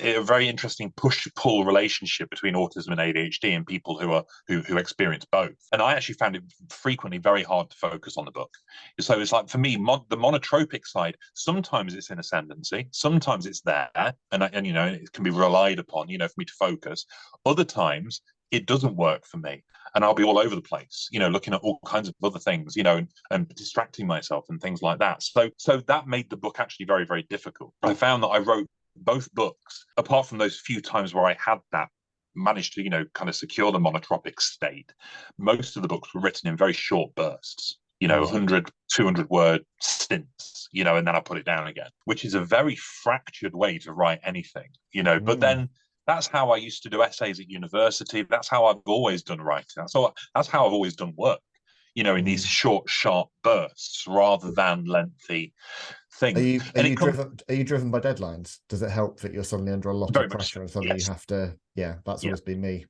a very interesting push-pull relationship between autism and ADHD and people who experience both. And I actually found it frequently very hard to focus on the book. So it's like, for me, the monotropic side, sometimes it's in ascendancy, sometimes it's there, and you know, it can be relied upon, you know, for me to focus. Other times it doesn't work for me, and I'll be all over the place, you know, looking at all kinds of other things, you know, and distracting myself and things like that. So that made the book actually very, very difficult. I found that I wrote both books, apart from those few times where I had that, managed to, you know, kind of secure the monotropic state. Most of the books were written in very short bursts, you know, 100, 200 word stints, you know, and then I put it down again, which is a very fractured way to write anything, you know. But then that's how I used to do essays at university. That's how I've always done writing. That's how I've always done work, you know, in these short, sharp bursts rather than lengthy things. Are you driven by deadlines? Does it help that you're suddenly under a lot of pressure and suddenly you have to? Yeah, that's always been me.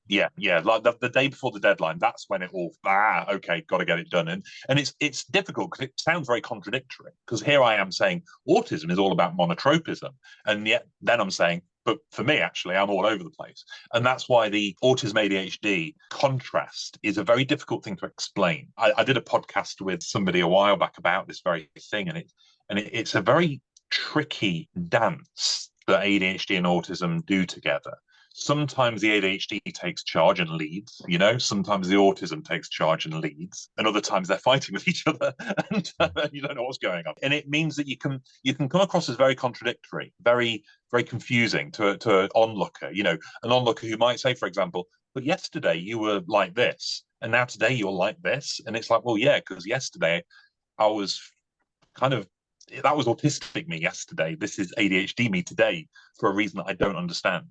Yeah. Like the day before the deadline, that's when it all okay, got to get it done. And it's difficult because it sounds very contradictory. Because here I am saying autism is all about monotropism, and yet then I'm saying, but for me, actually, I'm all over the place. And that's why the autism ADHD contrast is a very difficult thing to explain. I did a podcast with somebody a while back about this very thing, and it's a very tricky dance that ADHD and autism do together. Sometimes the ADHD takes charge and leads, you know, sometimes the autism takes charge and leads, and other times they're fighting with each other and you don't know what's going on. And it means that you can come across as very contradictory, very, very confusing to an onlooker, you know, an onlooker who might say, for example, but yesterday you were like this, and now today you're like this. And it's like, well, yeah, because yesterday I was kind of, that was autistic me yesterday. This is ADHD me today for a reason that I don't understand.